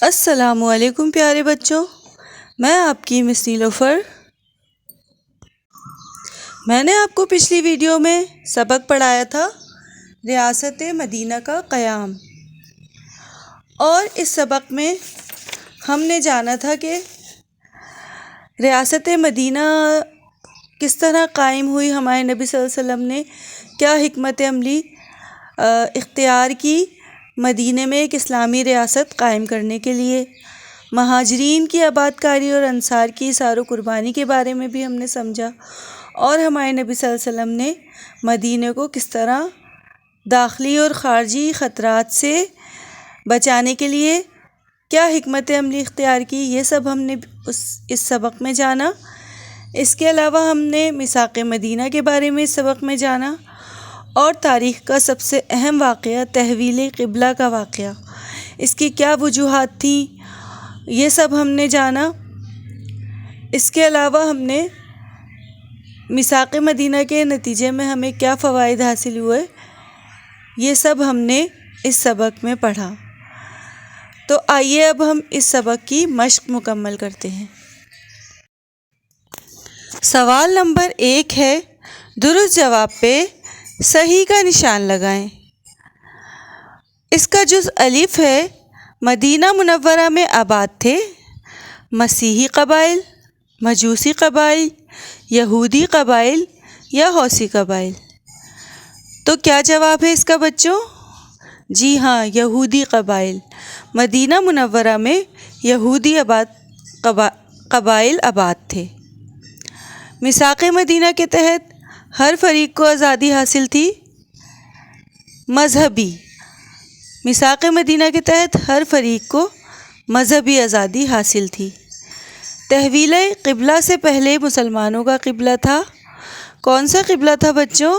السلام علیکم پیارے بچوں، میں آپ کی مس نیلوفر۔ میں نے آپ کو پچھلی ویڈیو میں سبق پڑھایا تھا ریاست مدینہ کا قیام، اور اس سبق میں ہم نے جانا تھا کہ ریاست مدینہ کس طرح قائم ہوئی، ہمارے نبی صلی اللہ علیہ وسلم نے کیا حکمت عملی اختیار کی مدینہ میں ایک اسلامی ریاست قائم کرنے کے لیے۔ مہاجرین کی آباد کاری اور انصار کی اثار و قربانی کے بارے میں بھی ہم نے سمجھا، اور ہمارے نبی صلی اللہ علیہ وسلم نے مدینہ کو کس طرح داخلی اور خارجی خطرات سے بچانے کے لیے کیا حکمت عملی اختیار کی، یہ سب ہم نے اس سبق میں جانا۔ اس کے علاوہ ہم نے میثاق مدینہ کے بارے میں اس سبق میں جانا، اور تاریخ کا سب سے اہم واقعہ تحویل قبلہ کا واقعہ، اس کی کیا وجوہات تھیں، یہ سب ہم نے جانا۔ اس کے علاوہ ہم نے میثاق مدینہ کے نتیجے میں ہمیں کیا فوائد حاصل ہوئے، یہ سب ہم نے اس سبق میں پڑھا۔ تو آئیے اب ہم اس سبق کی مشق مکمل کرتے ہیں۔ سوال نمبر 1 ہے، درست جواب پہ صحیح کا نشان لگائیں۔ اس کا جز الف ہے، مدینہ منورہ میں آباد تھے مسیحی قبائل، مجوسی قبائل، یہودی قبائل یا حوثی قبائل۔ تو کیا جواب ہے اس کا بچوں؟ جی ہاں، یہودی قبائل۔ مدینہ منورہ میں یہودی قبائل آباد تھے۔ میثاق مدینہ کے تحت ہر فریق کو آزادی حاصل تھی مذہبی۔ میثاق مدینہ کے تحت ہر فریق کو مذہبی آزادی حاصل تھی۔ تحویل قبلہ سے پہلے مسلمانوں کا قبلہ تھا، کون سا قبلہ تھا بچوں؟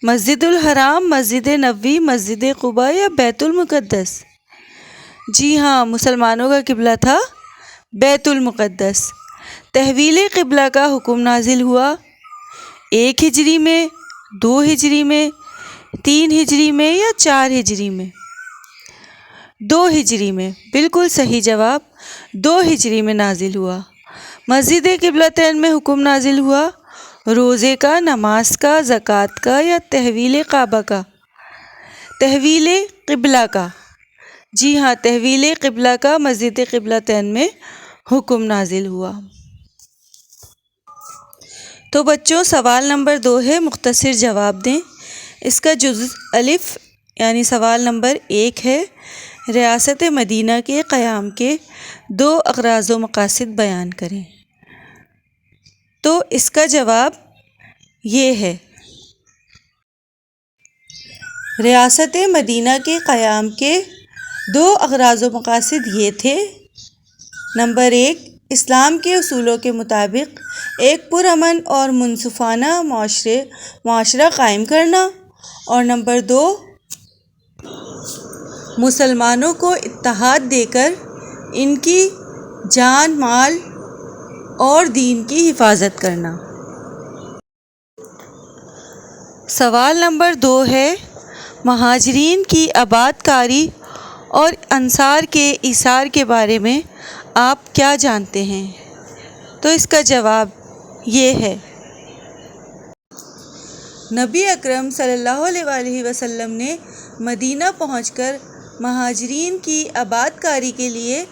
مسجد الحرام، مسجد نبوی، مسجد قباء یا بیت المقدس؟ جی ہاں، مسلمانوں کا قبلہ تھا بیت المقدس۔ تحویل قبلہ کا حکم نازل ہوا 1 ہجری میں، 2 ہجری میں، 3 ہجری میں یا 4 ہجری میں؟ 2 ہجری میں، بالکل صحیح جواب، 2 ہجری میں نازل ہوا۔ مسجد قبلتین میں حکم نازل ہوا روزے کا، نماز کا، زکوٰۃ کا یا تحویل کعبہ کا؟ تحویل قبلہ کا۔ جی ہاں، تحویل قبلہ کا مسجد قبلتین میں حکم نازل ہوا۔ تو بچوں سوال نمبر 2 ہے، مختصر جواب دیں۔ اس کا جز الف یعنی سوال نمبر 1 ہے، ریاست مدینہ کے قیام کے 2 اغراض و مقاصد بیان کریں۔ تو اس کا جواب یہ ہے، ریاست مدینہ کے قیام کے 2 اغراض و مقاصد یہ تھے۔ نمبر 1، اسلام کے اصولوں کے مطابق ایک پرامن اور منصفانہ معاشرہ قائم کرنا، اور نمبر 2، مسلمانوں کو اتحاد دے کر ان کی جان، مال اور دین کی حفاظت کرنا۔ سوال نمبر 2 ہے، مہاجرین کی آباد کاری اور انصار کے ایثار کے بارے میں آپ کیا جانتے ہیں؟ تو اس کا جواب یہ ہے، نبی اکرم صلی اللہ علیہ وآلہ وسلم نے مدینہ پہنچ کر مہاجرین کی آباد کاری کے لیے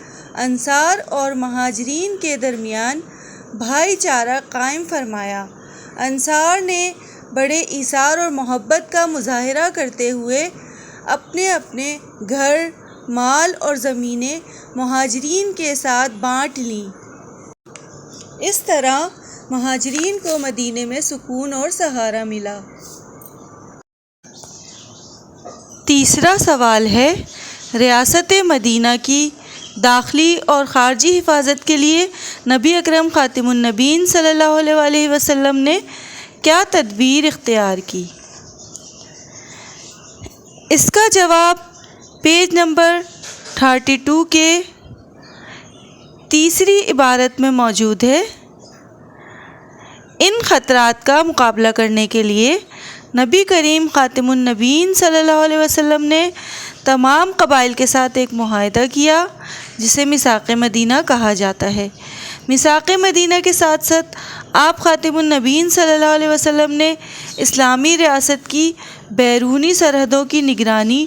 انصار اور مہاجرین کے درمیان بھائی چارہ قائم فرمایا۔ انصار نے بڑے ایثار اور محبت کا مظاہرہ کرتے ہوئے اپنے اپنے گھر، مال اور زمینیں مہاجرین کے ساتھ بانٹ لیں۔ اس طرح مہاجرین کو مدینے میں سکون اور سہارا ملا۔ تیسرا سوال ہے، ریاست مدینہ کی داخلی اور خارجی حفاظت کے لیے نبی اکرم خاتم النبیین صلی اللہ علیہ وآلہ وسلم نے کیا تدبیر اختیار کی؟ اس کا جواب پیج نمبر 32 کے تیسری عبارت میں موجود ہے۔ ان خطرات کا مقابلہ کرنے کے لیے نبی کریم خاتم النبیین صلی اللہ علیہ وسلم نے تمام قبائل کے ساتھ ایک معاہدہ کیا جسے میثاق مدینہ کہا جاتا ہے۔ میثاق مدینہ کے ساتھ ساتھ آپ خاتم النبیین صلی اللہ علیہ وسلم نے اسلامی ریاست کی بیرونی سرحدوں کی نگرانی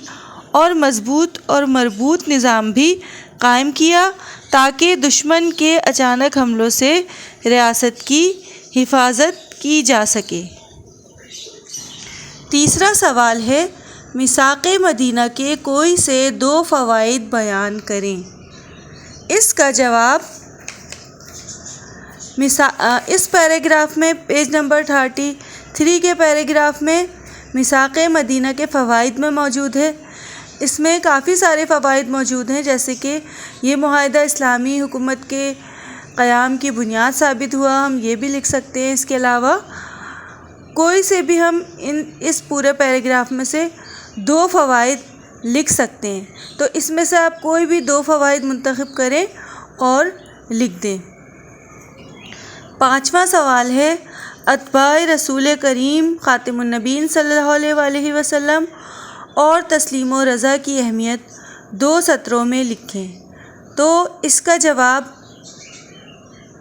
اور مضبوط اور مربوط نظام بھی قائم کیا تاکہ دشمن کے اچانک حملوں سے ریاست کی حفاظت کی جا سکے۔ تیسرا سوال ہے، میثاق مدینہ کے کوئی سے 2 فوائد بیان کریں۔ اس کا جواب اس پیراگراف میں پیج نمبر 33 کے پیراگراف میں میثاق مدینہ کے فوائد میں موجود ہے۔ اس میں کافی سارے فوائد موجود ہیں، جیسے کہ یہ معاہدہ اسلامی حکومت کے قیام کی بنیاد ثابت ہوا، ہم یہ بھی لکھ سکتے ہیں۔ اس کے علاوہ کوئی سے بھی ہم اس پورے پیراگراف میں سے 2 فوائد لکھ سکتے ہیں، تو اس میں سے آپ کوئی بھی 2 فوائد منتخب کریں اور لکھ دیں۔ 5واں سوال ہے، اتباع رسول کریم خاتم النبیین صلی اللہ علیہ وسلم اور تسلیم و رضا کی اہمیت 2 سطروں میں لکھیں۔ تو اس کا جواب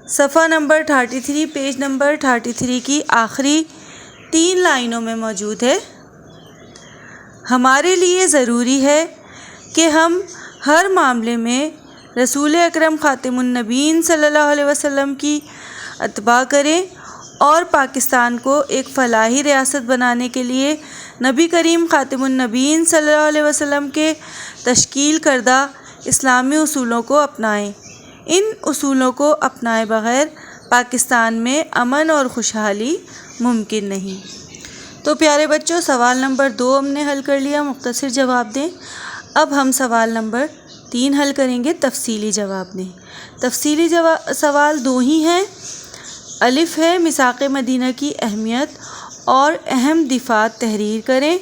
صفحہ نمبر 33 پیج نمبر 33 کی آخری 3 لائنوں میں موجود ہے۔ ہمارے لیے ضروری ہے کہ ہم ہر معاملے میں رسول اکرم خاتم النبیین صلی اللہ علیہ وسلم کی اتباع کریں اور پاکستان کو ایک فلاحی ریاست بنانے کے لیے نبی کریم خاتم النبیین صلی اللہ علیہ وسلم کے تشکیل کردہ اسلامی اصولوں کو اپنائیں۔ ان اصولوں کو اپنائے بغیر پاکستان میں امن اور خوشحالی ممکن نہیں۔ تو پیارے بچوں، سوال نمبر 2 ہم نے حل کر لیا، مختصر جواب دیں۔ اب ہم سوال نمبر 3 حل کریں گے، تفصیلی جواب دیں۔ تفصیلی سوال 2 ہی ہیں۔ الف ہے، میثاق مدینہ کی اہمیت اور اہم دفعات تحریر کریں۔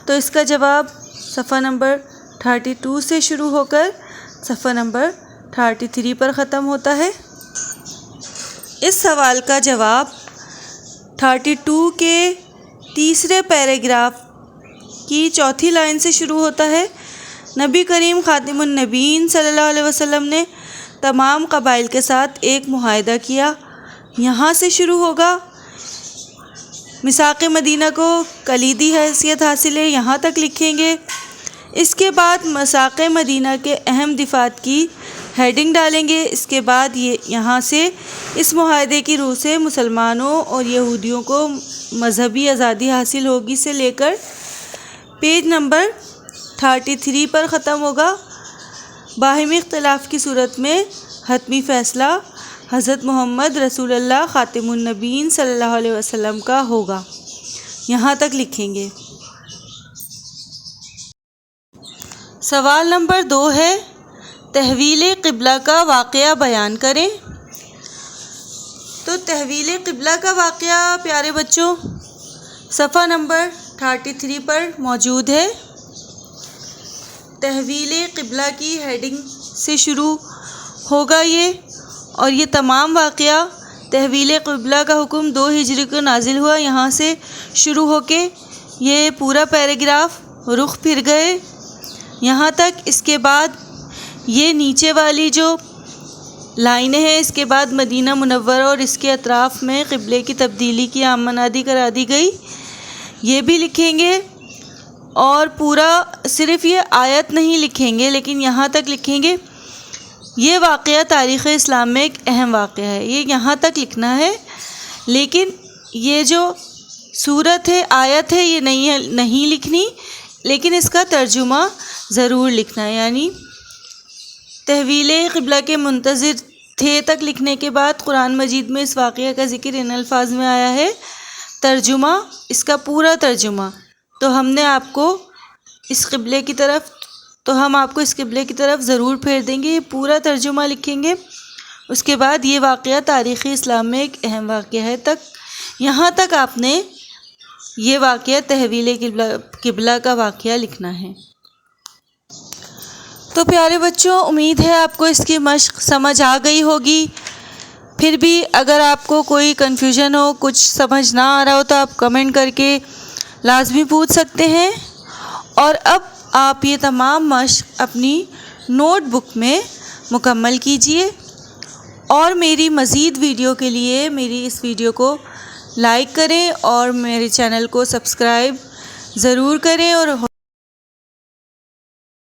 تو اس کا جواب صفحہ نمبر 32 سے شروع ہو کر صفحہ نمبر 33 پر ختم ہوتا ہے۔ اس سوال کا جواب 32 کے تیسرے پیراگراف کی 4تھی لائن سے شروع ہوتا ہے۔ نبی کریم خاتم النبیین صلی اللہ علیہ وسلم نے تمام قبائل کے ساتھ ایک معاہدہ کیا، یہاں سے شروع ہوگا۔ میثاق مدینہ کو کلیدی حیثیت حاصل ہے، یہاں تک لکھیں گے۔ اس کے بعد میثاق مدینہ کے اہم دفعات کی ہیڈنگ ڈالیں گے۔ اس کے بعد یہاں سے اس معاہدے کی روح سے مسلمانوں اور یہودیوں کو مذہبی آزادی حاصل ہوگی سے لے کر پیج نمبر 33 پر ختم ہوگا۔ باہمی اختلاف کی صورت میں حتمی فیصلہ حضرت محمد رسول اللہ خاتم النبیین صلی اللہ علیہ وسلم کا ہوگا، یہاں تک لکھیں گے۔ سوال نمبر 2 ہے، تحویل قبلہ کا واقعہ بیان کریں۔ تو تحویل قبلہ کا واقعہ پیارے بچوں صفحہ نمبر 33 پر موجود ہے۔ تحویل قبلہ کی ہیڈنگ سے شروع ہوگا اور یہ تمام واقعہ تحویل قبلہ کا حکم 2 ہجری کو نازل ہوا، یہاں سے شروع ہو کے یہ پورا پیراگراف رخ پھر گئے یہاں تک۔ اس کے بعد یہ نیچے والی جو لائنیں ہیں، اس کے بعد مدینہ منورہ اور اس کے اطراف میں قبلے کی تبدیلی کی آمدنی کرا دی گئی، یہ بھی لکھیں گے۔ اور پورا صرف یہ آیت نہیں لکھیں گے، لیکن یہاں تک لکھیں گے یہ واقعہ تاریخ اسلام میں ایک اہم واقعہ ہے، یہ یہاں تک لکھنا ہے۔ لیکن یہ جو صورت ہے، آیت ہے، یہ نہیں لکھنی، لیکن اس کا ترجمہ ضرور لکھنا ہے۔ یعنی تحویل قبلہ کے منتظر تھے تک لکھنے کے بعد قرآن مجید میں اس واقعہ کا ذکر ان الفاظ میں آیا ہے، ترجمہ، اس کا پورا ترجمہ تو ہم نے آپ کو اس قبلے کی طرف ضرور پھیر دیں گے، یہ پورا ترجمہ لکھیں گے۔ اس کے بعد یہ واقعہ تاریخی اسلام میں ایک اہم واقعہ ہے یہاں تک آپ نے یہ واقعہ تحویل قبلہ کا واقعہ لکھنا ہے۔ تو پیارے بچوں، امید ہے آپ کو اس کی مشق سمجھ آ گئی ہوگی۔ پھر بھی اگر آپ کو کوئی کنفیوژن ہو، کچھ سمجھ نہ آ رہا ہو، تو آپ کمنٹ کر کے لازمی پوچھ سکتے ہیں۔ اور اب آپ یہ تمام مشق اپنی نوٹ بک میں مکمل کیجیے، اور میری مزید ویڈیو کے لیے میری اس ویڈیو کو لائک کریں اور میرے چینل کو سبسکرائب ضرور کریں اور